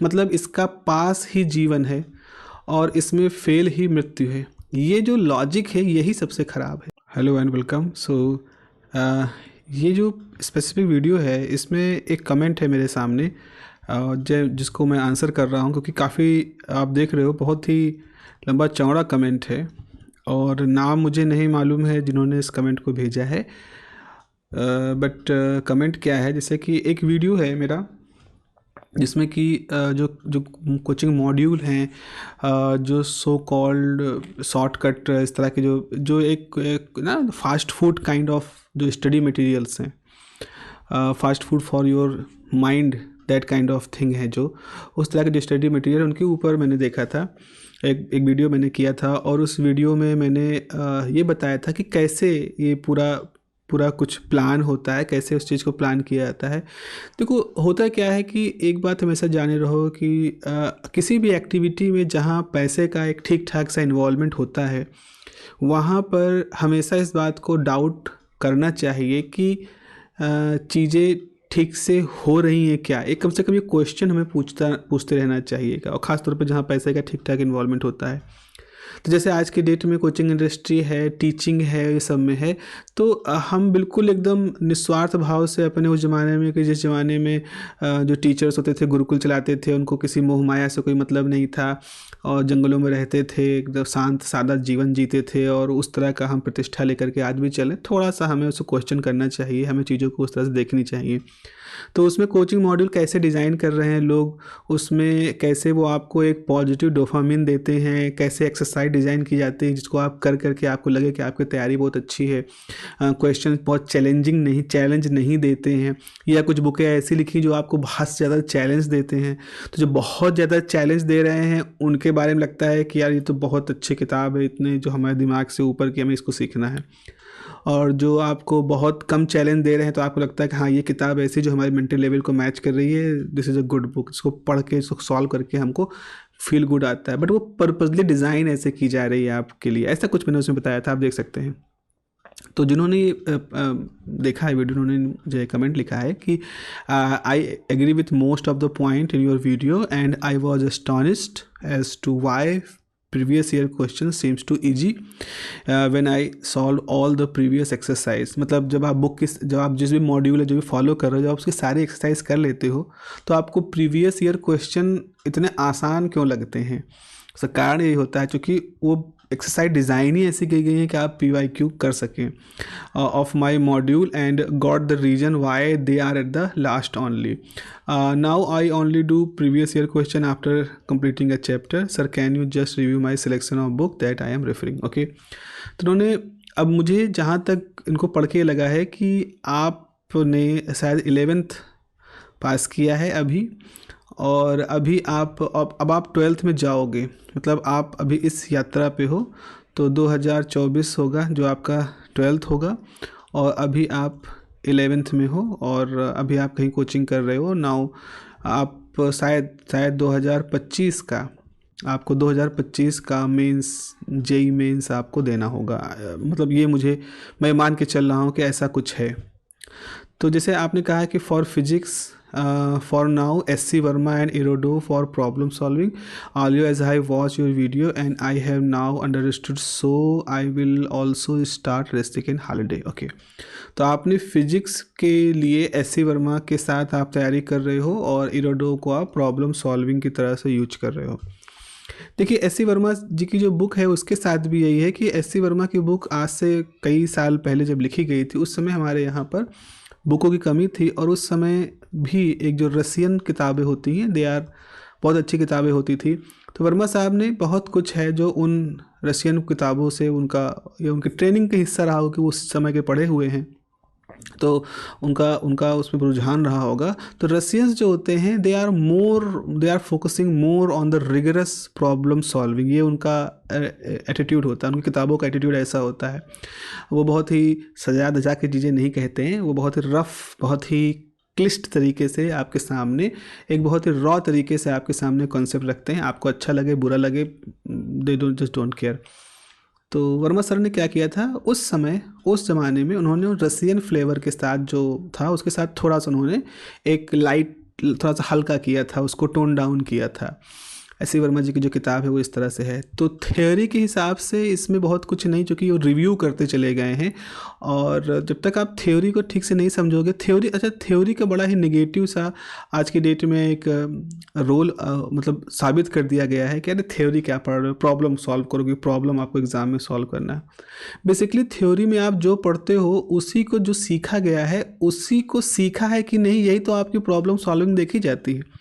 मतलब इसका पास ही जीवन है और इसमें फेल ही मृत्यु है। ये जो लॉजिक है यही सबसे ख़राब है। Hello and welcome. ये जो स्पेसिफिक वीडियो है इसमें एक कमेंट है मेरे सामने जिसको मैं आंसर कर रहा हूँ, क्योंकि काफ़ी आप देख रहे हो बहुत ही लंबा चौड़ा कमेंट है और नाम मुझे नहीं मालूम है जिन्होंने इस कमेंट को भेजा है। बट कमेंट क्या है, जैसे कि एक वीडियो है मेरा जिसमें कि जो जो कोचिंग मॉड्यूल हैं, जो सो कॉल्ड शॉर्टकट इस तरह के जो एक ना फास्ट फूड काइंड ऑफ जो स्टडी मटेरियल्स हैं, fast food for your mind, that kind of thing है, जो उस तरह के जो स्टडी मटेरियल उनके ऊपर मैंने देखा था। एक वीडियो मैंने किया था और उस वीडियो में मैंने ये बताया था कि कैसे ये पूरा कुछ प्लान होता है, कैसे उस चीज़ को प्लान किया जाता है। देखो होता क्या है कि एक बात हमेशा जाने रहो कि किसी भी एक्टिविटी में जहाँ पैसे का एक ठीक ठाक सा इन्वॉल्वमेंट होता है वहाँ पर हमेशा इस बात को डाउट करना चाहिए कि चीज़ें ठीक से हो रही हैं क्या। एक कम से कम ये क्वेश्चन हमें पूछते रहना चाहिए, और ख़ासतौर पे जहाँ पैसे का ठीक ठाक इन्वॉल्वमेंट होता है। तो जैसे आज के डेट में कोचिंग इंडस्ट्री है, टीचिंग है, ये सब में है, तो हम बिल्कुल एकदम निस्वार्थ भाव से अपने उस ज़माने में कि जिस ज़माने में जो टीचर्स होते थे गुरुकुल चलाते थे, उनको किसी मोह माया से कोई मतलब नहीं था और जंगलों में रहते थे, एकदम शांत सादा जीवन जीते थे, और उस तरह का हम प्रतिष्ठा लेकर के आज भी चलें। थोड़ा सा हमें उसको क्वेश्चन करना चाहिए, हमें चीज़ों को उस तरह से देखनी चाहिए। तो उसमें कोचिंग मॉड्यूल कैसे डिज़ाइन कर रहे हैं लोग, उसमें कैसे वो आपको एक पॉजिटिव डोपामिन देते हैं, कैसे एक्सरसाइज डिज़ाइन की जाती है जिसको आप कर करके आपको लगे कि आपकी तैयारी बहुत अच्छी है, क्वेश्चन बहुत चैलेंज नहीं देते हैं, या कुछ बुकें ऐसी लिखी जो आपको बहुत ज़्यादा चैलेंज देते हैं। तो जो बहुत ज़्यादा चैलेंज दे रहे हैं उनके बारे में लगता है कि यार ये तो बहुत अच्छी किताब है, इतने जो हमारे दिमाग से ऊपर की, हमें इसको सीखना है। और जो आपको बहुत कम चैलेंज दे रहे हैं तो आपको लगता है कि हाँ ये किताब ऐसी जो हमारे मेंटल लेवल को मैच कर रही है, this is a good book, इसको पढ़ के इसको सॉल्व करके हमको फील गुड आता है। बट वो पर्पसली डिज़ाइन ऐसे की जा रही है आपके लिए, ऐसा कुछ मैंने उसमें बताया था, आप देख सकते हैं। तो जिन्होंने देखा है वीडियो, उन्होंने मुझे कमेंट लिखा है कि I agree with most of the point in your video and I was astonished as to why previous year question seems too easy when I solve all the previous exercise। मतलब जब आप जिस भी module है जो भी follow कर रहे हो, जब आप उसकी सारी एक्सरसाइज कर लेते हो तो आपको प्रीवियस ईयर क्वेश्चन इतने आसान क्यों लगते हैं। उसका कारण यही होता है क्योंकि वो एक्सरसाइज डिज़ाइन ही ऐसी की गई है कि आप PYQ कर सकें of my module and got the reason why they are at the last only. Now I only do previous year question after completing a chapter. Sir can you just review my selection of book that I am referring. Okay, तो उन्होंने, अब मुझे जहाँ तक इनको पढ़ के लगा है कि आपने शायद 11th पास किया है अभी, और अभी अब आप 12th में जाओगे, मतलब आप अभी इस यात्रा पे हो। तो 2024 होगा जो आपका 12th होगा, और अभी आप 11th में हो और अभी आप कहीं कोचिंग कर रहे हो। नाउ आप शायद 2025 का, आपको 2025 का मेंस, JEE मेंस आपको देना होगा। मतलब ये मैं मान के चल रहा हूँ कि ऐसा कुछ है। तो जैसे आपने कहा कि for physics for now SC Verma and Erodo for problem solving earlier as I watch your video and I have now understood, so I will also start resting in holiday। okay, तो आपने physics के लिए SC Verma के साथ आप तैयारी कर रहे हो और इरोडो को आप प्रॉब्लम सॉल्विंग की तरह से यूज कर रहे हो। देखिए SC वर्मा जी की जो बुक है उसके साथ भी यही है कि SC वर्मा की बुक आज से कई साल पहले जब लिखी गई थी उस समय हमारे यहाँ पर बुकों की कमी थी, और उस समय भी एक जो रसियन किताबें होती हैं, दे आर बहुत अच्छी किताबें होती थी। तो वर्मा साहब ने बहुत कुछ है जो उन रसियन किताबों से उनकी ट्रेनिंग का हिस्सा रहा हो कि वो उस समय के पढ़े हुए हैं, तो उनका उसमें रुझान रहा होगा। तो रसियंस जो होते हैं they are focusing more on the rigorous problem solving, ये उनका एटीट्यूड होता है, उनकी किताबों का एटीट्यूड ऐसा होता है। वो बहुत ही सजा धजा के चीज़ें नहीं कहते हैं, वो बहुत ही रफ, बहुत ही क्लिष्ट तरीके से आपके सामने, एक बहुत ही रॉ तरीके से आपके सामने कॉन्सेप्ट रखते हैं। आपको अच्छा लगे बुरा लगे, दे जस्ट डोंट केयर। तो वर्मा सर ने क्या किया था उस ज़माने में, उन्होंने रसियन फ्लेवर के साथ जो था उसके साथ थोड़ा सा उन्होंने एक लाइट थोड़ा सा हल्का किया था, उसको टोन डाउन किया था। एस.सी. वर्मा जी की जो किताब है वो इस तरह से है। तो थ्योरी के हिसाब से इसमें बहुत कुछ नहीं, क्योंकि वो रिव्यू करते चले गए हैं। और जब तक आप थ्योरी को ठीक से नहीं समझोगे, थ्योरी का बड़ा ही नेगेटिव सा आज की डेट में एक रोल मतलब साबित कर दिया गया है कि अरे थ्योरी क्या पढ़ रहे हो, प्रॉब्लम सॉल्व करोगे, प्रॉब्लम आपको एग्ज़ाम में सॉल्व करना है। बेसिकली थ्योरी में आप जो पढ़ते हो उसी को जो सीखा गया है उसी को सीखा है कि नहीं, यही तो आपकी प्रॉब्लम सॉल्विंग देखी जाती है।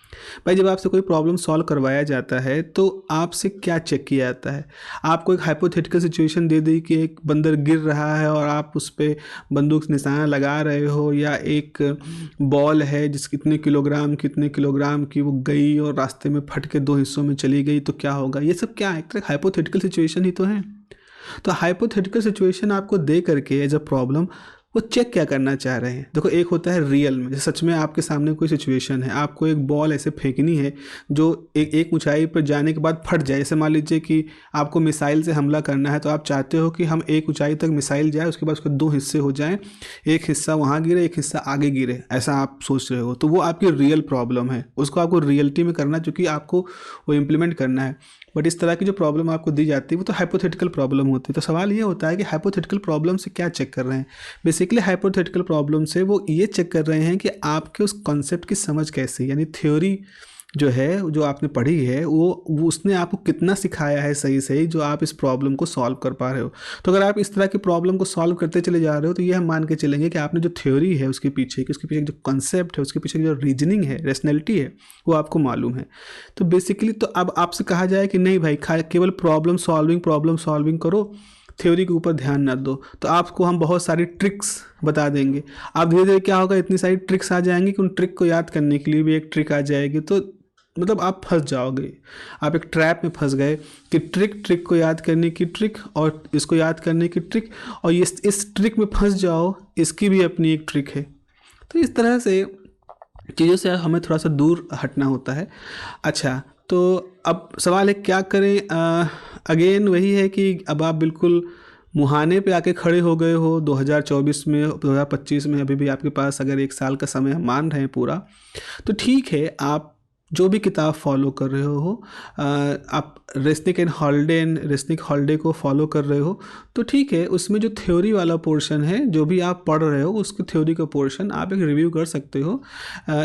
भाई जब आपसे कोई प्रॉब्लम सॉल्व करवाया जाता है तो आपसे क्या चेक किया जाता है? आपको एक हाइपोथेटिकल सिचुएशन दे दी कि एक बंदर गिर रहा है और आप उस पर बंदूक से निशाना लगा रहे हो, या एक बॉल है जिस कितने किलोग्राम की वो गई और रास्ते में फट के 2 हिस्सों में चली गई, तो क्या होगा? ये सब क्या है? एक तरह हाइपोथेटिकल सिचुएशन ही तो है। तो हाइपोथेटिकल सिचुएशन आपको दे करके एज अ प्रॉब्लम वो चेक क्या करना चाह रहे हैं? देखो, एक होता है रियल में, जैसे सच में आपके सामने कोई सिचुएशन है, आपको एक बॉल ऐसे फेंकनी है जो एक ऊंचाई पर जाने के बाद फट जाए। जैसे मान लीजिए कि आपको मिसाइल से हमला करना है, तो आप चाहते हो कि हम एक ऊंचाई तक मिसाइल जाए, उसके बाद उसके 2 हिस्से हो जाएं, एक हिस्सा वहाँ गिरे, एक हिस्सा आगे गिरे, ऐसा आप सोच रहे हो। तो वो आपकी रियल प्रॉब्लम है, उसको आपको रियलिटी में करना, चूँकि आपको वो इम्प्लीमेंट करना है। बट इस तरह की जो प्रॉब्लम आपको दी जाती है वो तो हाइपोथेटिकल प्रॉब्लम होती है। तो सवाल ये होता है कि हाइपोथेटिकल प्रॉब्लम से क्या चेक कर रहे हैं? बेसिकली हाइपोथेटिकल प्रॉब्लम से वो ये चेक कर रहे हैं कि आपके उस कॉन्सेप्ट की समझ कैसी है, यानी थ्योरी जो है, जो आपने पढ़ी है, वो उसने आपको कितना सिखाया है सही सही, जो आप इस प्रॉब्लम को सॉल्व कर पा रहे हो। तो अगर आप इस तरह की प्रॉब्लम को सॉल्व करते चले जा रहे हो तो ये हम मान के चलेंगे कि आपने जो थ्योरी है उसके पीछे जो कॉन्सेप्ट है, उसके पीछे जो रीजनिंग है, रैशनैलिटी है, वो आपको मालूम है। तो बेसिकली तो अब आपसे कहा जाए कि नहीं भाई, केवल प्रॉब्लम सॉल्विंग करो, थ्योरी के ऊपर ध्यान ना दो, तो आपको हम बहुत सारी ट्रिक्स बता देंगे। आप धीरे धीरे क्या होगा, इतनी सारी ट्रिक्स आ जाएंगी कि उन ट्रिक को याद करने के लिए भी एक ट्रिक आ जाएगी। तो मतलब आप फंस जाओगे, आप एक ट्रैप में फंस गए कि ट्रिक को याद करने की ट्रिक और इसको याद करने की ट्रिक, और ये इस ट्रिक में फंस जाओ, इसकी भी अपनी एक ट्रिक है। तो इस तरह से चीज़ों से हमें थोड़ा सा दूर हटना होता है। अच्छा, तो अब सवाल है क्या करें? अगेन वही है कि अब आप बिल्कुल मुहाने पे आके खड़े हो गए हो 2024 में, 2025 में, अभी भी आपके पास अगर 1 साल का समय हम मान रहे हैं पूरा, तो ठीक है, आप जो भी किताब फॉलो कर रहे हो, आप रेस्निक हॉलिडे को फॉलो कर रहे हो, तो ठीक है, उसमें जो थ्योरी वाला पोर्शन है, जो भी आप पढ़ रहे हो उसको थ्योरी का पोर्शन आप एक रिव्यू कर सकते हो,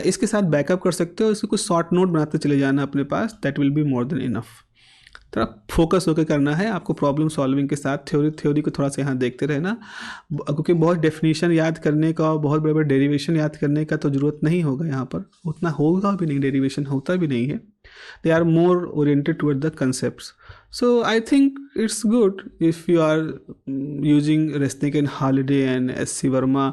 इसके साथ बैकअप कर सकते हो, इसको कुछ शॉर्ट नोट बनाते चले जाना अपने पास, that will be more than enough. थोड़ा फोकस होकर करना है आपको प्रॉब्लम सॉल्विंग के साथ, थ्योरी को थोड़ा सा यहाँ देखते रहना, क्योंकि बहुत डेफिनेशन याद करने का और बहुत बड़े बड़े डेरिवेशन याद करने का तो ज़रूरत नहीं होगा, यहाँ पर उतना होगा भी नहीं, डेरिवेशन होता भी नहीं है, they are more oriented toward the concepts. So I think it's good if you are using Resnick and Halliday and S C. Verma.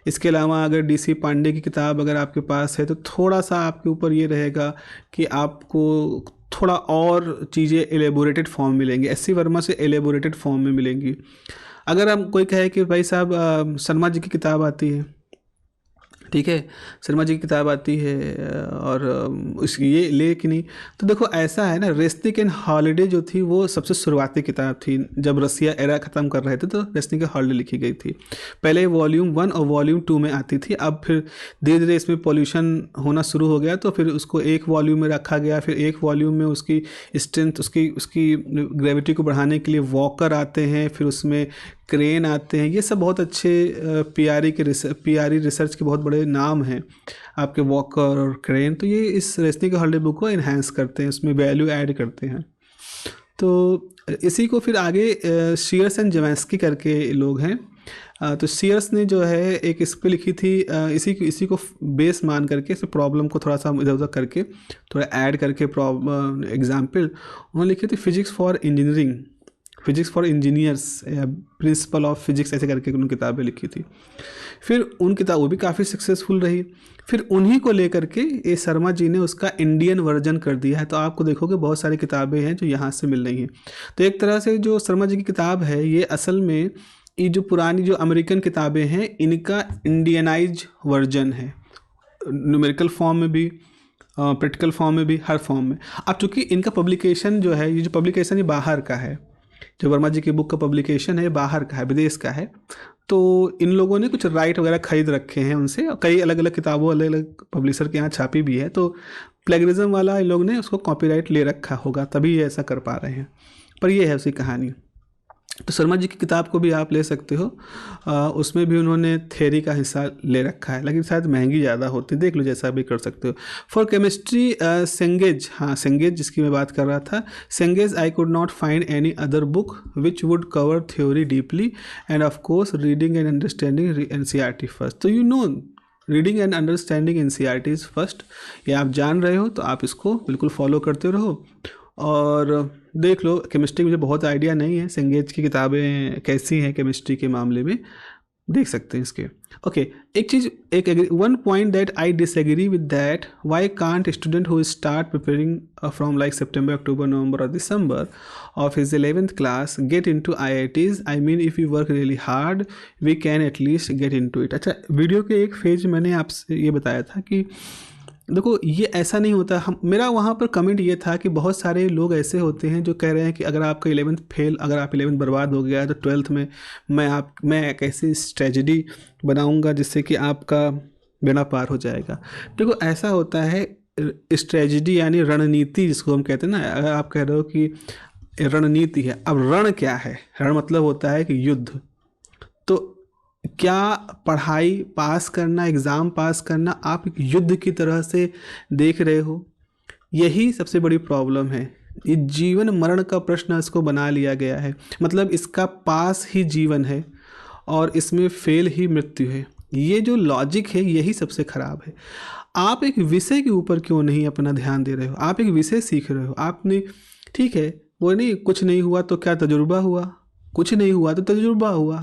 इसके अलावा अगर डी.सी. पांडे की किताब अगर आपके पास है तो थोड़ा सा आपके ऊपर ये रहेगा कि आपको थोड़ा और चीज़ें एलेबोरेटेड फॉर्म मिलेंगी, एस.सी. वर्मा से एलेबोरेटेड फॉर्म में मिलेंगी। अगर हम कोई कहे कि भाई साहब शर्मा जी की किताब आती है, ठीक है, शर्मा जी की किताब आती है और ये ले कि नहीं, तो देखो ऐसा है ना, रेस्निक एंड हॉलिडे जो थी वो सबसे शुरुआती किताब थी, जब रसिया एरा ख़त्म कर रहे थे तो रेस्निक एंड हॉलिडे लिखी गई थी। पहले वॉल्यूम 1 और वॉल्यूम 2 में आती थी, अब फिर धीरे धीरे इसमें पॉल्यूशन होना शुरू हो गया, तो फिर उसको एक वॉल्यूम में रखा गया, फिर एक वॉल्यूम में उसकी स्ट्रेंथ, उसकी ग्रेविटी को बढ़ाने के लिए वॉकर आते हैं, फिर उसमें क्रेन आते हैं, ये सब बहुत अच्छे पीआरई रिसर्च के बहुत बड़े नाम हैं आपके, वॉकर और क्रेन। तो ये इस रेस्निक हॉलिडे बुक को इन्हांस करते हैं, उसमें वैल्यू ऐड करते हैं। तो इसी को फिर आगे शीयर्स एंड जेवेंस्की करके लोग हैं, तो शीयर्स ने जो है एक इस पर लिखी थी, इसी को बेस मान करके, इस प्रॉब्लम को थोड़ा सा इधर उधर करके, थोड़ा ऐड करके एग्जाम्पल उन्होंने लिखी थी, फिजिक्स फॉर इंजीनियर्स या प्रिंसिपल ऑफ फिजिक्स, ऐसे करके उन्होंने किताबें लिखी थी। फिर उन किताबों भी काफ़ी सक्सेसफुल रही, फिर उन्हीं को लेकर के ये शर्मा जी ने उसका इंडियन वर्जन कर दिया है। तो आपको देखोगे बहुत सारी किताबें हैं जो यहाँ से मिल रही हैं। तो एक तरह से जो शर्मा जी की किताब है, ये असल में ये जो पुरानी जो अमेरिकन किताबें हैं, इनका इंडियनाइज वर्जन है, न्यूमेरिकल फॉर्म में भी, प्रैक्टिकल फॉर्म में भी, हर फॉर्म में। अब चूँकि इनका पब्लिकेशन जो है, ये जो पब्लिकेशन ये बाहर का है, जो वर्मा जी की बुक का पब्लिकेशन है बाहर का है, विदेश का है। तो इन लोगों ने कुछ राइट वगैरह खरीद रखे हैं उनसे, और कई अलग अलग किताबों अलग अलग पब्लिशर के यहाँ छापी भी है। तो प्लेगरिज्म वाला इन लोग ने उसको कॉपीराइट ले रखा होगा, तभी ये ऐसा कर पा रहे हैं। पर ये है उसकी कहानी। तो शर्मा जी की किताब को भी आप ले सकते हो, उसमें भी उन्होंने थ्योरी का हिस्सा ले रखा है, लेकिन शायद महंगी ज़्यादा होती, देख लो जैसा भी कर सकते हो। फॉर केमिस्ट्री सेंगेज, हाँ सेंगेज जिसकी मैं बात कर रहा था, Cengage I could not find any other book which would cover theory deeply and of course reading and understanding NCERT first. तो you know reading and understanding NCERT is first, ये आप जान रहे हो तो आप इसको बिल्कुल फॉलो करते रहो। और देख लो, केमिस्ट्री मुझे बहुत आइडिया नहीं है, सेंगेज की किताबें कैसी हैं केमिस्ट्री के मामले में, देख सकते हैं इसके। ओके, एक चीज़, one point that I disagree with that, why can't student who start preparing from like September, October, November और December of his 11th class get into IITs? I mean if we work really hard we can at least get into it। अच्छा, video के एक phase मैंने आपसे ये बताया था कि देखो ये ऐसा नहीं होता। हम, मेरा वहाँ पर कमेंट ये था कि बहुत सारे लोग ऐसे होते हैं जो कह रहे हैं कि अगर आपका 11th फेल, अगर आप 11th बर्बाद हो गया है तो 12th में मैं एक ऐसी स्ट्रेटजी बनाऊँगा जिससे कि आपका बेड़ा पार हो जाएगा। देखो ऐसा होता है, स्ट्रेटजी यानी रणनीति जिसको हम कहते हैं ना, अगर आप कह रहे हो कि रणनीति है, अब रण क्या है? रण मतलब होता है कि युद्ध। तो क्या पढ़ाई पास करना, एग्ज़ाम पास करना आप एक युद्ध की तरह से देख रहे हो? यही सबसे बड़ी प्रॉब्लम है। ये जीवन मरण का प्रश्न इसको बना लिया गया है, मतलब इसका पास ही जीवन है और इसमें फेल ही मृत्यु है। ये जो लॉजिक है यही सबसे ख़राब है। आप एक विषय के ऊपर क्यों नहीं अपना ध्यान दे रहे हो? आप एक विषय सीख रहे हो, आपने, ठीक है वो नहीं, कुछ नहीं हुआ तो क्या तजुर्बा हुआ, कुछ नहीं हुआ तो तजुर्बा हुआ।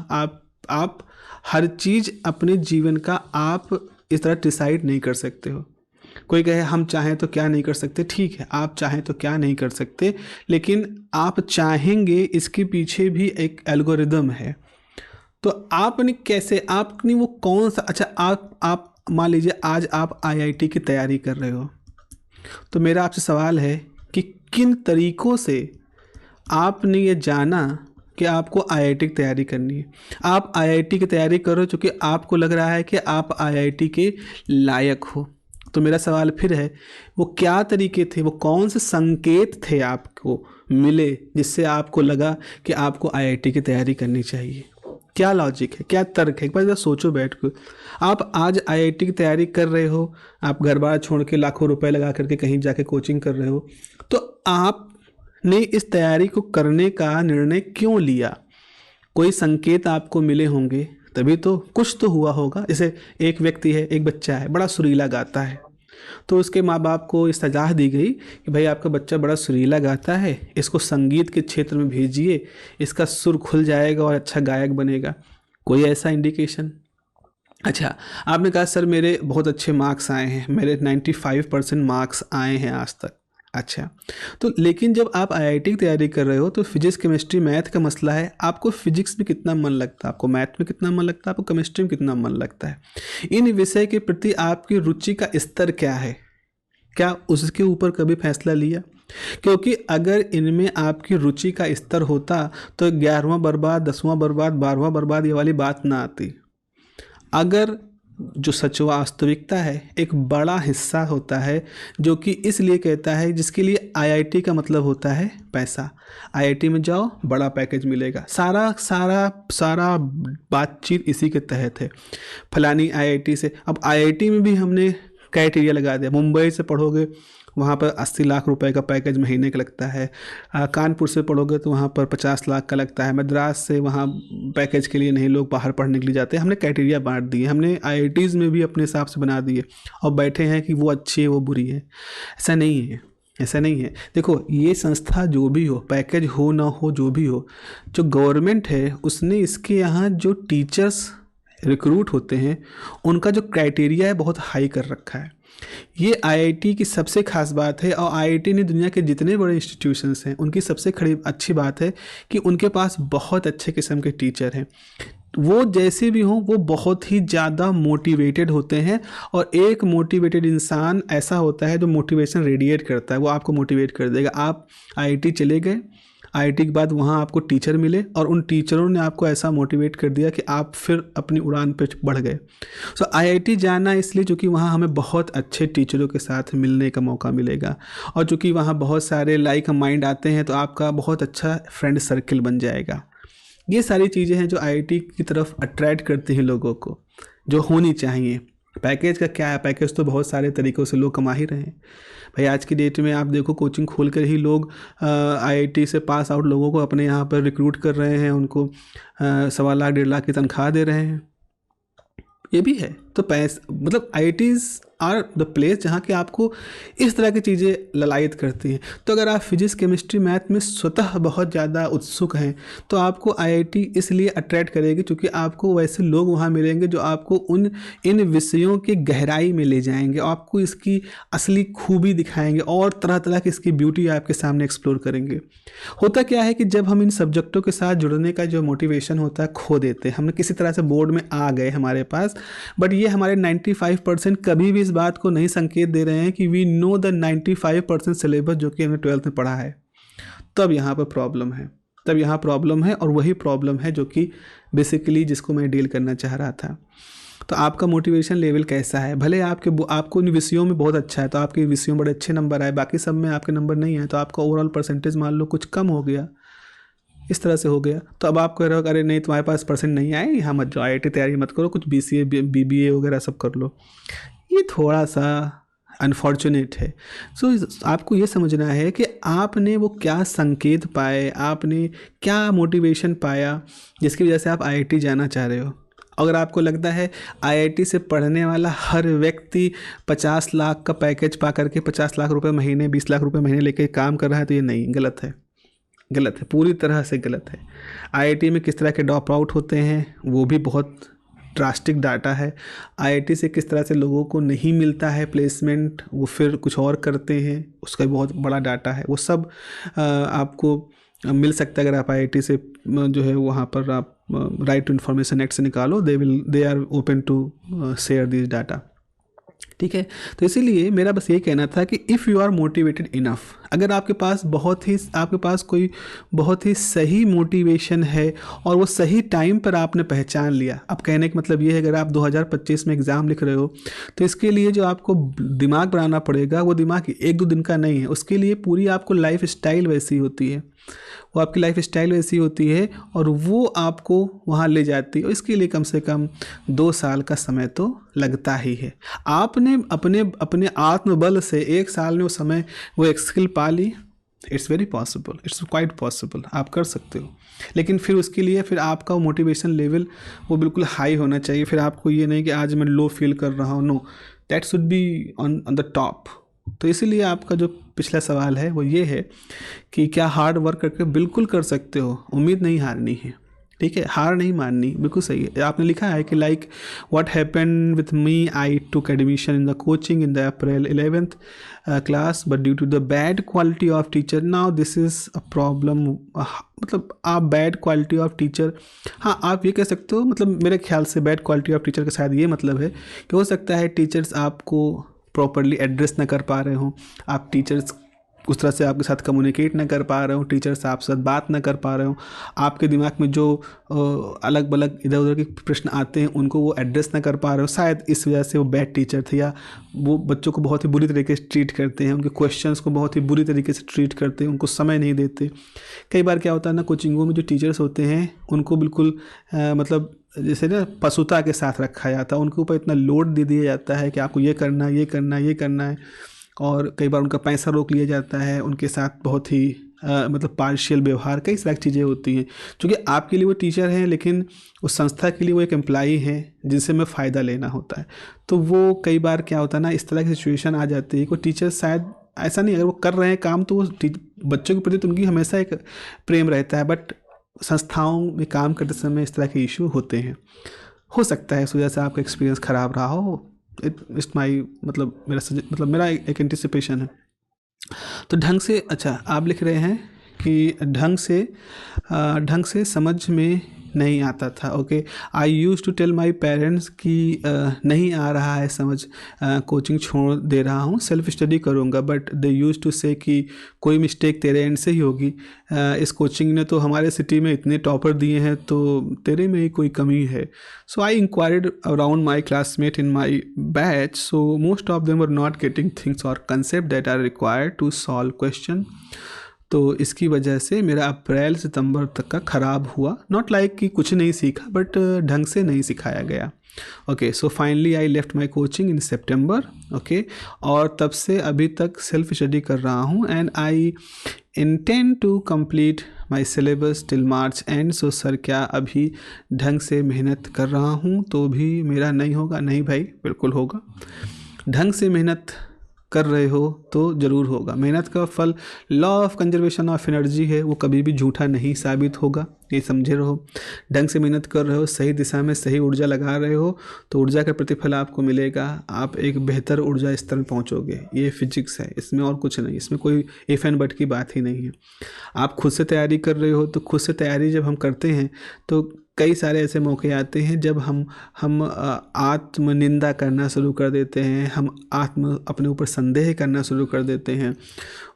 आप हर चीज़ अपने जीवन का आप इस तरह डिसाइड नहीं कर सकते हो। कोई कहे हम चाहें तो क्या नहीं कर सकते, ठीक है आप चाहें तो क्या नहीं कर सकते, लेकिन आप चाहेंगे इसके पीछे भी एक एल्गोरिदम है। तो आपने कैसे, आपने वो कौन सा, अच्छा आप मान लीजिए आज आप IIT की तैयारी कर रहे हो, तो मेरा आपसे सवाल है कि किन तरीक़ों से आपने ये जाना कि आपको IIT की तैयारी करनी है? आप IIT की तैयारी करो क्योंकि आपको लग रहा है कि आप IIT के लायक हो। तो मेरा सवाल फिर है, वो क्या तरीके थे, वो कौन से संकेत थे आपको मिले जिससे आपको लगा कि आपको IIT की तैयारी करनी चाहिए? क्या लॉजिक है, क्या तर्क है? एक बार जरा सोचो बैठ कर। आप आज IIT की तैयारी कर रहे हो, आप घर बार छोड़ के लाखों रुपए लगा करके कहीं जाके कोचिंग कर रहे हो, तो आपने इस तैयारी को करने का निर्णय क्यों लिया? कोई संकेत आपको मिले होंगे, तभी तो कुछ तो हुआ होगा। जैसे एक व्यक्ति है, एक बच्चा है, बड़ा सुरीला गाता है, तो उसके माँ बाप को इस सलाह दी गई कि भाई आपका बच्चा बड़ा सुरीला गाता है, इसको संगीत के क्षेत्र में भेजिए, इसका सुर खुल जाएगा और अच्छा गायक बनेगा। कोई ऐसा इंडिकेशन? अच्छा, आपने कहा सर मेरे बहुत अच्छे मार्क्स आए हैं, मेरे 95% मार्क्स आए हैं आज तक। अच्छा, तो लेकिन जब आप IIT की तैयारी कर रहे हो तो फिजिक्स, केमिस्ट्री, मैथ का मसला है। आपको फिजिक्स में कितना मन लगता है, आपको मैथ में कितना मन लगता है, आपको केमिस्ट्री में कितना मन लगता है? इन विषय के प्रति आपकी रुचि का स्तर क्या है? क्या उसके ऊपर कभी फैसला लिया? क्योंकि अगर इनमें आपकी रुचि का स्तर होता तो 11वां बर्बाद, 10वां बर्बाद, 12वां बर्बाद ये वाली बात ना आती। अगर जो सच वास्तविकता है, एक बड़ा हिस्सा होता है जो कि इसलिए कहता है, जिसके लिए IIT का मतलब होता है पैसा। IIT में जाओ, बड़ा पैकेज मिलेगा, सारा सारा सारा बातचीत इसी के तहत है। फलानी IIT से, अब IIT में भी हमने क्राइटेरिया लगा दिया, मुंबई से पढ़ोगे वहाँ पर 80 लाख रुपए का पैकेज महीने का लगता है, कानपुर से पढ़ोगे तो वहाँ पर 50 लाख का लगता है, मद्रास से वहाँ पैकेज के लिए नहीं लोग बाहर पढ़ने के लिए जाते हैं। हमने क्राइटेरिया बांट दिए, हमने IITs में भी अपने हिसाब से बना दिए और बैठे हैं कि वो अच्छी है वो बुरी है। ऐसा नहीं है, ऐसा नहीं है। देखो ये संस्था जो भी हो, पैकेज हो ना हो, जो भी हो, जो गवर्नमेंट है उसने इसके यहाँ जो टीचर्स रिक्रूट होते हैं उनका जो क्राइटेरिया है बहुत हाई कर रखा है। ये IIT की सबसे खास बात है, और IIT ने दुनिया के जितने बड़े इंस्टीट्यूशंस हैं उनकी सबसे अच्छी बात है कि उनके पास बहुत अच्छे किस्म के टीचर हैं। वो जैसे भी हों वो बहुत ही ज़्यादा मोटिवेटेड होते हैं, और एक मोटिवेटेड इंसान ऐसा होता है जो मोटिवेशन रेडिएट करता है, वो आपको मोटिवेट कर देगा। आप IIT चले गए, आईआईटी के बाद वहाँ आपको टीचर मिले और उन टीचरों ने आपको ऐसा मोटिवेट कर दिया कि आप फिर अपनी उड़ान पे बढ़ गए। सो आईआईटी जाना इसलिए क्योंकि वहाँ हमें बहुत अच्छे टीचरों के साथ मिलने का मौका मिलेगा, और चूँकि वहाँ बहुत सारे लाइक माइंड आते हैं तो आपका बहुत अच्छा फ्रेंड सर्किल बन जाएगा। ये सारी चीज़ें हैं जो आईआईटी की तरफ अट्रैक्ट करती हैं लोगों को, जो होनी चाहिए। पैकेज का क्या है, पैकेज तो बहुत सारे तरीक़ों से लोग कमा ही रहे हैं भाई। आज की डेट में आप देखो कोचिंग खोल कर ही लोग आईआईटी से पास आउट लोगों को अपने यहाँ पर रिक्रूट कर रहे हैं, उनको 1.25 लाख 1.5 लाख की तनख्वाह दे रहे हैं। ये भी है। तो मतलब आईआईटीज़ आर द प्लेस जहाँ के आपको इस तरह की चीज़ें ललायत करती हैं। तो अगर आप फिजिक्स केमिस्ट्री मैथ में स्वतः बहुत ज़्यादा उत्सुक हैं तो आपको आईआईटी इसलिए अट्रैक्ट करेगी क्योंकि आपको वैसे लोग वहाँ मिलेंगे जो आपको इन विषयों की गहराई में ले जाएंगे, आपको इसकी असली खूबी दिखाएंगे और तरह तरह की इसकी ब्यूटी आपके सामने एक्सप्लोर करेंगे। होता क्या है कि जब हम इन सब्जेक्टों के साथ जुड़ने का जो मोटिवेशन होता है खो देते हैं। हमने किसी तरह से बोर्ड में आ गए हमारे पास, बट ये हमारे 95% कभी भी इस बात को नहीं संकेत दे रहे हैं कि वी नो द 95% सिलेबस जो कि हमने 12th में पढ़ा है। तब यहाँ पर प्रॉब्लम है, तब यहाँ प्रॉब्लम है, और वही प्रॉब्लम है जो कि बेसिकली जिसको मैं डील करना चाह रहा था। तो आपका मोटिवेशन लेवल कैसा है? भले आपको इन विषयों में बहुत अच्छा है तो आपके विषयों में बड़े अच्छे नंबर आए, बाकी सब में आपके नंबर नहीं है तो आपका ओवरऑल परसेंटेज मान लो कुछ कम हो गया, इस तरह से हो गया। तो अब आप कह रहे हो अरे नहीं तुम्हारे पास परसेंट नहीं आए, यहाँ मत जाओ, आईआईटी तैयारी मत करो, कुछ बीसीए बीबीए वगैरह सब कर लो। ये थोड़ा सा अनफॉर्चुनेट है। सो आपको ये समझना है कि आपने वो क्या संकेत पाए, आपने क्या मोटिवेशन पाया जिसकी वजह से आप आईआईटी जाना चाह रहे हो। अगर आपको लगता है आईआईटी से पढ़ने वाला हर व्यक्ति 50 लाख का पैकेज पा करके 50 लाख रुपए महीने 20 लाख रुपए महीने लेके काम कर रहा है, तो ये नहीं, गलत है, गलत है, पूरी तरह से गलत है। आईआईटी में किस तरह के ड्रॉप आउट होते हैं वो भी बहुत ड्रास्टिक डाटा है। आईआईटी से किस तरह से लोगों को नहीं मिलता है प्लेसमेंट, वो फिर कुछ और करते हैं, उसका भी बहुत बड़ा डाटा है। वो सब आपको मिल सकता है अगर आप आईआईटी से जो है वहाँ पर आप राइट टू इन्फॉर्मेशन एक्ट से निकालो, they are open to share this data. ठीक है, तो इसीलिए मेरा बस ये कहना था कि if you are motivated enough, अगर आपके पास कोई बहुत ही सही मोटिवेशन है और वो सही टाइम पर आपने पहचान लिया। अब कहने का मतलब ये है अगर आप 2025 में एग्ज़ाम लिख रहे हो तो इसके लिए जो आपको दिमाग बनाना पड़ेगा वो दिमाग 1-2 दिन का नहीं है, उसके लिए पूरी आपको लाइफ स्टाइल वैसी होती है, वो आपकी लाइफ स्टाइल वैसी होती है और वो आपको वहाँ ले जाती है, और इसके लिए कम से कम 2 साल का समय तो लगता ही है। आपने अपने आत्मबल से 1 साल में वो एक स्किल पा ली, it's very possible, it's quite possible, आप कर सकते हो। लेकिन फिर उसके लिए फिर आपका मोटिवेशन लेवल वो बिल्कुल हाई होना चाहिए। फिर आपको ये नहीं कि आज मैं लो फील कर रहा हूँ, no, that should be on the top. तो इसीलिए आपका जो पिछला सवाल है वो ये है कि क्या हार्ड वर्क करके बिल्कुल कर सकते हो, उम्मीद नहीं हारनी है, ठीक है, हार नहीं माननी, बिल्कुल सही है। आपने लिखा है कि like what happened with me, I took admission in the coaching in the April 11th class but due to the bad quality of teacher now this is a problem. मतलब आप बैड क्वालिटी ऑफ टीचर, हाँ आप ये कह सकते हो, मतलब मेरे ख्याल से बैड क्वालिटी ऑफ टीचर का शायद ये मतलब है कि हो सकता है टीचर्स आपको प्रॉपरली एड्रेस ना कर पा रहे हों, आप टीचर्स उस तरह से आपके साथ कम्युनिकेट ना कर पा रहे हो, टीचर्स आपके साथ बात ना कर पा रहे हो, आपके दिमाग में जो अलग अलग इधर उधर के प्रश्न आते हैं उनको वो एड्रेस ना कर पा रहे हो, शायद इस वजह से वो बैड टीचर थे, या वो बच्चों को बहुत ही बुरी तरीके से ट्रीट करते हैं, उनके क्वेश्चंस को बहुत ही बुरी तरीके से ट्रीट करते हैं, उनको समय नहीं देते। कई बार क्या होता है ना, कोचिंगों में जो टीचर्स होते हैं उनको बिल्कुल मतलब जैसे ना पशुता के साथ रखा जाता है, उनके ऊपर इतना लोड दे दिया जाता है कि आपको ये करना है, ये करना है, ये करना है, और कई बार उनका पैसा रोक लिया जाता है, उनके साथ बहुत ही मतलब पार्शियल व्यवहार, कई सारी चीज़ें होती हैं। क्योंकि आपके लिए वो टीचर हैं लेकिन उस संस्था के लिए वो एक एम्प्लॉई हैं जिनसे हमें फ़ायदा लेना होता है। तो वो कई बार क्या होता है ना, इस तरह की सिचुएशन आ जाती है कि टीचर शायद ऐसा नहीं, अगर वो कर रहे हैं काम तो वो बच्चों के प्रति तो उनकी हमेशा एक प्रेम रहता है, बट संस्थाओं में काम करते समय इस तरह के इशू होते हैं। हो सकता है इस वजह से आपका एक्सपीरियंस ख़राब रहा हो, इट्स माई मतलब मेरा एक एंटिसिपेशन है। तो ढंग से, अच्छा आप लिख रहे हैं कि ढंग से समझ में नहीं आता था। Okay, I use to tell my parents कि नहीं आ रहा है समझ, कोचिंग छोड़ दे रहा हूँ, सेल्फ स्टडी करूँगा, बट दे यूज़ टू से कि कोई मिस्टेक तेरे एंड से ही होगी, इस कोचिंग ने तो हमारे सिटी में इतने टॉपर दिए हैं, तो तेरे में ही कोई कमी है। So I inquired around my classmate in my batch, so most of them were not getting things और concept that are required to solve question. तो इसकी वजह से मेरा अप्रैल सितंबर तक का ख़राब हुआ। नॉट लाइक कि कुछ नहीं सीखा, बट ढंग से नहीं सिखाया गया। Okay, so finally I left my coaching in September. Okay, और तब से अभी तक सेल्फ स्टडी कर रहा हूँ, and I intend to complete my syllabus till March end. So sir, क्या अभी ढंग से मेहनत कर रहा हूँ तो भी मेरा नहीं होगा? नहीं भाई, बिल्कुल होगा। ढंग से मेहनत कर रहे हो तो ज़रूर होगा। मेहनत का फल law of conservation of energy है, वो कभी भी झूठा नहीं साबित होगा, ये समझे रहो। ढंग से मेहनत कर रहे हो, सही दिशा में सही ऊर्जा लगा रहे हो, तो ऊर्जा का प्रतिफल आपको मिलेगा, आप एक बेहतर ऊर्जा स्तर में पहुंचोगे। ये फिजिक्स है, इसमें और कुछ नहीं, इसमें कोई इफ एंड बट की बात ही नहीं है। आप खुद से तैयारी कर रहे हो, तो खुद से तैयारी जब हम करते हैं तो कई सारे ऐसे मौके आते हैं जब हम आत्म निंदा करना शुरू कर देते हैं, हम अपने ऊपर संदेह करना शुरू कर देते हैं।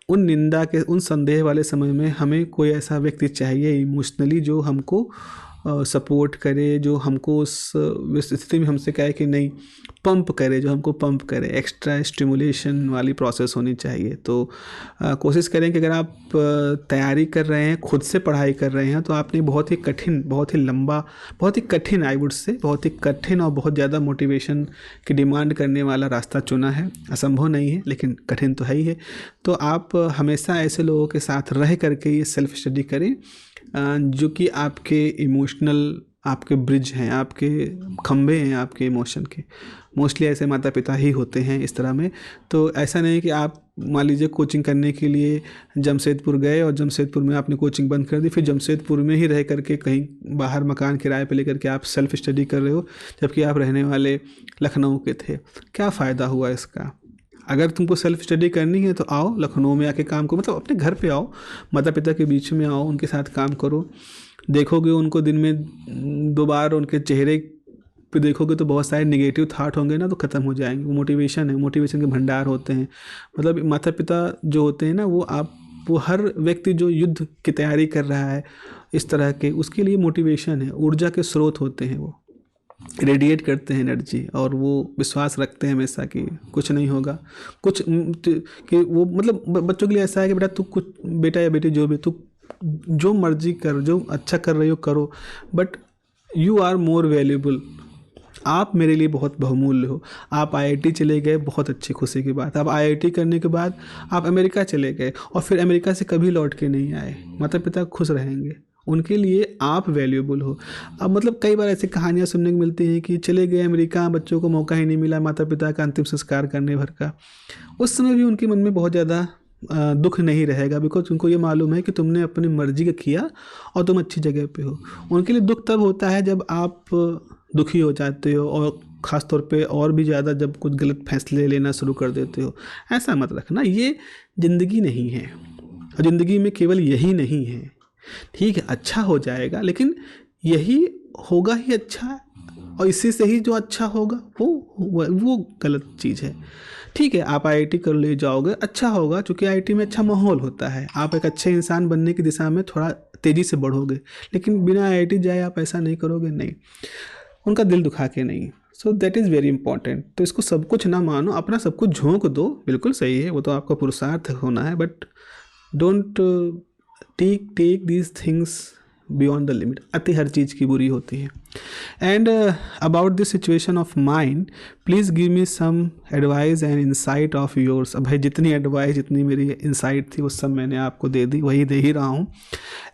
उन निंदा के, उन संदेह वाले समय में हमें कोई ऐसा व्यक्ति चाहिए इमोशनली जो हमको सपोर्ट करे, जो हमको उस स्थिति में हमसे कहे कि नहीं, पंप करे, जो हमको पंप करे। एक्स्ट्रा स्टिमुलेशन वाली प्रोसेस होनी चाहिए। तो कोशिश करें कि अगर आप तैयारी कर रहे हैं, खुद से पढ़ाई कर रहे हैं, तो आपने बहुत ही कठिन, बहुत ही लंबा, बहुत ही कठिन, आई वुड से बहुत ही कठिन और बहुत ज़्यादा मोटिवेशन की डिमांड करने वाला रास्ता चुना है। असंभव नहीं है, लेकिन कठिन तो है ही है। तो आप हमेशा ऐसे लोगों के साथ रह करके ये सेल्फ स्टडी करें जो कि आपके इमोशनल, आपके ब्रिज हैं, आपके खंभे हैं आपके इमोशन के। मोस्टली ऐसे माता पिता ही होते हैं इस तरह में। तो ऐसा नहीं कि आप मान लीजिए कोचिंग करने के लिए जमशेदपुर गए और जमशेदपुर में आपने कोचिंग बंद कर दी, फिर जमशेदपुर में ही रह करके कहीं बाहर मकान किराए पे लेकर के आप सेल्फ स्टडी कर रहे हो, जबकि आप रहने वाले लखनऊ के थे। क्या फ़ायदा हुआ इसका? अगर तुमको सेल्फ स्टडी करनी है तो आओ लखनऊ में आके काम करो, मतलब अपने घर पे आओ, माता पिता के बीच में आओ, उनके साथ काम करो। देखोगे उनको दिन में 2 बार उनके चेहरे पे देखोगे तो बहुत सारे नेगेटिव थाट होंगे ना, तो ख़त्म हो जाएंगे। वो मोटिवेशन है, मोटिवेशन के भंडार होते हैं। मतलब माता पिता जो होते हैं ना, वो हर व्यक्ति जो युद्ध की तैयारी कर रहा है इस तरह के, उसके लिए मोटिवेशन है, ऊर्जा के स्रोत होते हैं। वो रेडिएट करते हैं एनर्जी, और वो विश्वास रखते हैं हमेशा कि कुछ नहीं होगा, कुछ कि वो मतलब बच्चों के लिए ऐसा है कि बेटा तू कुछ, बेटा या बेटी जो भी, तू जो मर्जी कर, जो अच्छा कर रही हो करो, but you are more valuable. आप मेरे लिए बहुत बहुमूल्य हो। आप आईआईटी चले गए, बहुत अच्छी खुशी की बात। आप आईआईटी करने के बाद आप अमेरिका चले गए और फिर अमेरिका से कभी लौट के नहीं आए, माता पिता खुश रहेंगे, उनके लिए आप वैल्यूबल हो। अब मतलब कई बार ऐसी कहानियाँ सुनने को मिलती हैं कि चले गए अमेरिका, बच्चों को मौका ही नहीं मिला माता पिता का अंतिम संस्कार करने भर का। उस समय भी उनके मन में बहुत ज़्यादा दुख नहीं रहेगा, बिकॉज उनको ये मालूम है कि तुमने अपनी मर्जी का किया और तुम अच्छी जगह पे हो। उनके लिए दुख तब होता है जब आप दुखी हो जाते हो, और ख़ास तौर पे और भी ज़्यादा जब कुछ गलत फैसले लेना शुरू कर देते हो। ऐसा मत रखना, ये ज़िंदगी नहीं है, और ज़िंदगी में केवल यही नहीं है। ठीक है, अच्छा हो जाएगा, लेकिन यही होगा ही अच्छा, और इसी से ही जो अच्छा होगा वो गलत चीज़ है। ठीक है, आप आईआईटी कर ले जाओगे, अच्छा होगा, क्योंकि आईआईटी में अच्छा माहौल होता है, आप एक अच्छे इंसान बनने की दिशा में थोड़ा तेज़ी से बढ़ोगे। लेकिन बिना आईआईटी जाए आप ऐसा नहीं करोगे, नहीं, उनका दिल दुखा के नहीं। So that is very important. तो इसको सब कुछ ना मानो, अपना सब कुछ झोंक दो, बिल्कुल सही है, वो तो आपका पुरुषार्थ होना है, but don't take these things beyond the limit. अति हर चीज़ की बुरी होती है। And about this situation of mind, please give me some advice and insight of yours. अब भाई जितनी एडवाइस, जितनी मेरी इंसाइट थी, वो सब मैंने आपको दे दी, वही दे ही रहा हूँ।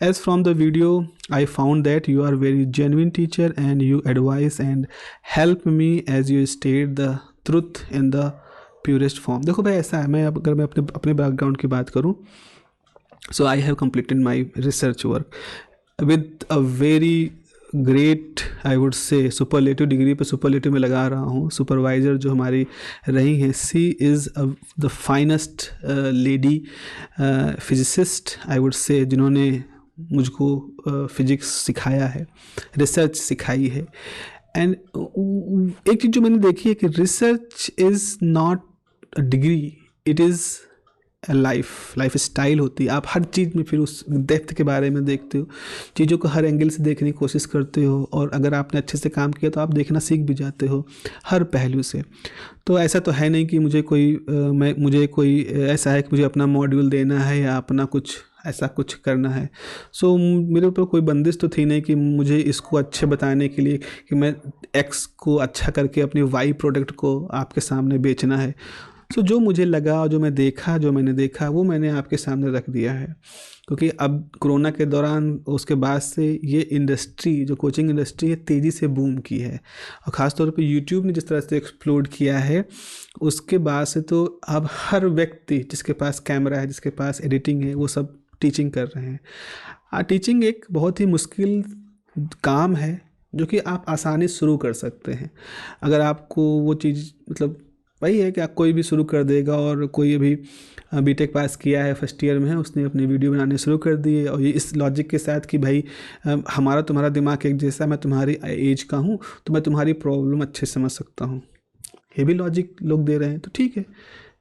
As from the video I found that you are very genuine teacher and you advice and help me as you state the truth in the purest form. देखो भाई, ऐसा है, अगर मैं अपने बैकग्राउंड की बात करूँ, so I have completed my research work with a very great, I would say superlative degree पे सुपरलेटिव में लगा रहा हूँ। सुपरवाइज़र जो हमारी रही हैं, she is the finest lady physicist, I would say, जिन्होंने मुझको फिजिक्स सिखाया है, रिसर्च सिखाई है। एंड एक चीज़ जो मैंने देखी है कि research is not a degree, it is life style होती है। आप हर चीज़ में फिर उस डेप्थ के बारे में देखते हो, चीज़ों को हर एंगल से देखने की कोशिश करते हो, और अगर आपने अच्छे से काम किया तो आप देखना सीख भी जाते हो हर पहलू से। तो ऐसा तो है नहीं कि मुझे कोई ऐसा है कि मुझे अपना मॉड्यूल देना है या अपना कुछ ऐसा कुछ करना है। सो मेरे ऊपर कोई बंदिश तो थी नहीं कि मुझे इसको अच्छे बताने के लिए कि मैं एक्स को अच्छा करके अपनी वाई प्रोडक्ट को आपके सामने बेचना है। सो जो मुझे लगा, जो मैंने देखा वो मैंने आपके सामने रख दिया है। क्योंकि अब कोरोना के दौरान उसके बाद से ये इंडस्ट्री, जो कोचिंग इंडस्ट्री है, तेज़ी से बूम की है, और ख़ास तौर पे यूट्यूब ने जिस तरह से एक्सप्लोड किया है उसके बाद से तो अब हर व्यक्ति जिसके पास कैमरा है, जिसके पास एडिटिंग है, वो सब टीचिंग कर रहे हैं। टीचिंग एक बहुत ही मुश्किल काम है जो कि आप आसानी से शुरू कर सकते हैं अगर आपको वो चीज़, मतलब वही है कि आप कोई भी शुरू कर देगा। और कोई अभी बीटेक पास किया है, फर्स्ट ईयर में है, उसने अपनी वीडियो बनाने शुरू कर दिए, और ये इस लॉजिक के साथ कि भाई हमारा तुम्हारा दिमाग एक जैसा, मैं तुम्हारी एज का हूँ तो मैं तुम्हारी प्रॉब्लम अच्छे से समझ सकता हूँ, ये भी लॉजिक लोग दे रहे हैं। तो ठीक है,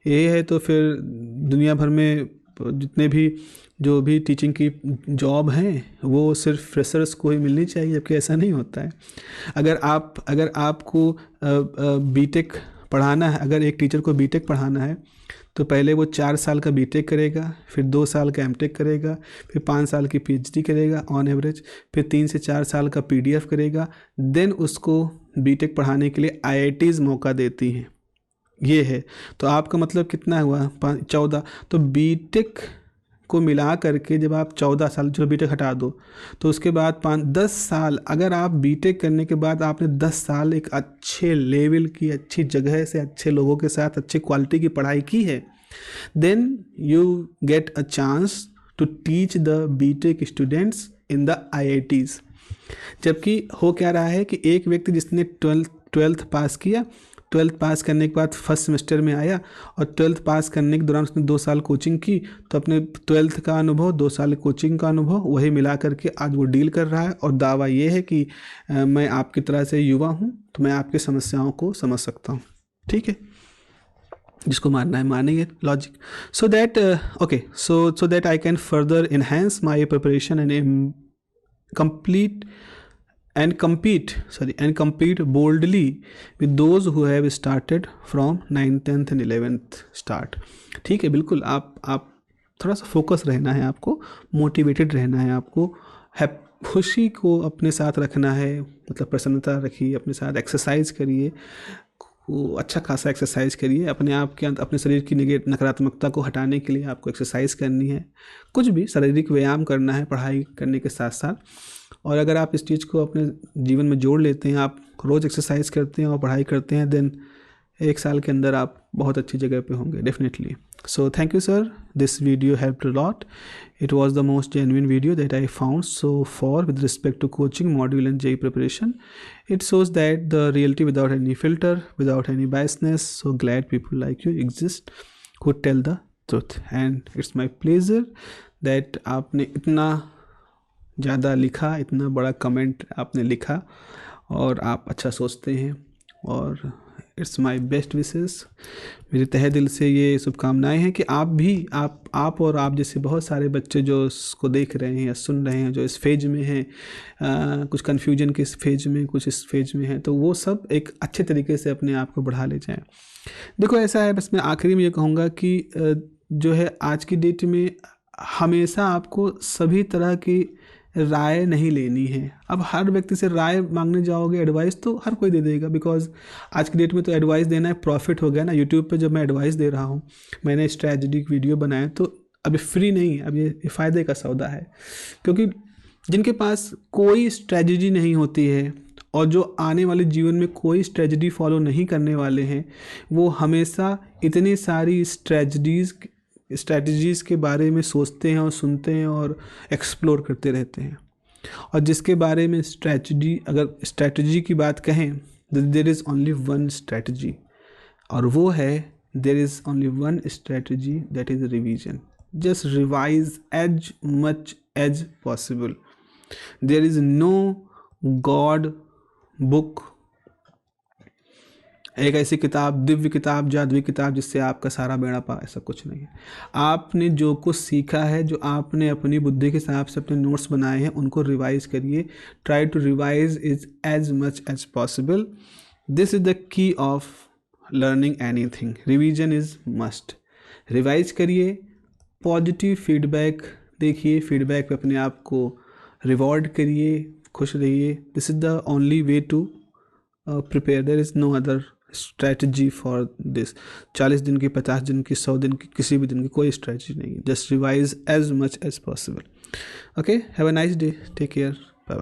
ये है। तो फिर दुनिया भर में जितने भी जो भी टीचिंग की जॉब हैं वो सिर्फ फ्रेशर्स को ही मिलनी चाहिए, जबकि ऐसा नहीं होता है। अगर आपको बीटेक पढ़ाना है, अगर एक टीचर को बीटेक पढ़ाना है तो पहले वो 4 साल का बीटेक करेगा, फिर 2 साल का एमटेक करेगा, फिर 5 साल की पीएचडी करेगा ऑन एवरेज, फिर 3 से 4 साल का पीडीएफ करेगा। देन उसको बीटेक पढ़ाने के लिए आईआईटीज़ मौका देती हैं। ये है। तो आपका मतलब कितना हुआ, 14। तो बीटेक को मिला करके जब आप 14 साल, चलो बीटेक हटा दो, तो उसके बाद 10 साल, अगर आप बीटेक करने के बाद आपने 10 साल एक अच्छे लेवल की, अच्छी जगह से, अच्छे लोगों के साथ, अच्छी क्वालिटी की पढ़ाई की है, then you get a chance to teach the BTech students in the IITs. जबकि हो क्या रहा है कि एक व्यक्ति जिसने ट्वेल्थ पास किया, 12th पास करने के बाद फर्स्ट सेमेस्टर में आया, और 12th पास करने के दौरान उसने 2 साल कोचिंग की, तो अपने 12th का अनुभव, 2 साल कोचिंग का अनुभव, वही मिला करके आज वो डील कर रहा है, और दावा ये है कि मैं आपकी तरह से युवा हूँ तो मैं आपकी समस्याओं को समझ सकता हूँ। ठीक है, जिसको मानना है मानेंगे logic. So that okay, so that I can further enhance my preparation and complete compete boldly with those who have started from 9th 10th and 11th start। ठीक है, बिल्कुल आप थोड़ा सा फोकस रहना है, आपको मोटिवेटेड रहना है, आपको खुशी को अपने साथ रखना है, मतलब प्रसन्नता रखिए अपने साथ, एक्सरसाइज करिए, अच्छा खासा एक्सरसाइज करिए, अपने आप के अंदर अपने शरीर की नकारात्मकता को हटाने के लिए आपको एक्सरसाइज करनी है, कुछ भी शारीरिक व्यायाम करना है पढ़ाई करने के साथ साथ। और अगर आप इस चीज़ को अपने जीवन में जोड़ लेते हैं, आप रोज़ एक्सरसाइज करते हैं और पढ़ाई करते हैं, देन 1 साल के अंदर आप बहुत अच्छी जगह पे होंगे definitely. So thank you sir, this video helped a lot. It was the most genuine video that I found so far with respect to coaching module and JEE preparation. It shows that the reality without any filter, without any biasness. So glad people like you exist who tell the truth. And it's my pleasure that आपने इतना ज़्यादा लिखा, इतना बड़ा comment आपने लिखा, और आप अच्छा सोचते हैं, और इट्स माई बेस्ट विशेस। मेरे तहे दिल से ये शुभकामनाएं हैं कि आप भी, आप और आप जैसे बहुत सारे बच्चे जो इसको देख रहे हैं या सुन रहे हैं, जो इस फेज में हैं, कुछ कन्फ्यूजन के इस फेज में, कुछ इस फेज में हैं, तो वो सब एक अच्छे तरीके से अपने आप को बढ़ा ले जाएं। देखो ऐसा है, बस मैं आखिरी में ये कहूँगा कि जो है आज की डेट में हमेशा आपको सभी तरह की राय नहीं लेनी है। अब हर व्यक्ति से राय मांगने जाओगे, एडवाइस तो हर कोई दे देगा, बिकॉज आज की डेट में तो एडवाइस देना है प्रॉफिट हो गया ना। यूट्यूब पे जब मैं एडवाइस दे रहा हूँ, मैंने स्ट्रैटेजिक वीडियो बनाए, तो अभी फ्री नहीं, अब ये फ़ायदे का सौदा है। क्योंकि जिनके पास कोई स्ट्रैटेजी नहीं होती है और जो आने वाले जीवन में कोई स्ट्रैटेजी फॉलो नहीं करने वाले हैं, वो हमेशा इतनी सारी स्ट्रैटेजीज़ के बारे में सोचते हैं और सुनते हैं और एक्सप्लोर करते रहते हैं। और जिसके बारे में अगर स्ट्रैटेजी की बात कहें, there is only one strategy, और वो है there is only one strategy, that is revision. Just revise as much as possible. There is no God book, एक ऐसी किताब, दिव्य किताब, जादुई किताब जिससे आपका सारा बेड़ा पार, ऐसा कुछ नहीं है। आपने जो कुछ सीखा है, जो आपने अपनी बुद्धि के हिसाब से अपने नोट्स बनाए हैं, उनको रिवाइज करिए। Try to revise is as much as possible. This is the key of learning anything. Revision is must. Revise करिए, पॉजिटिव फीडबैक देखिए, फीडबैक पे अपने आप को रिवॉर्ड करिए, खुश रहिए। This is the only way to prepare. There is no other strategy for this. 40 दिन की, 50 दिन की, 100 दिन की, किसी भी दिन की कोई स्ट्रैटेजी नहीं है। Just revise as much as possible. Okay, have a nice day, take care.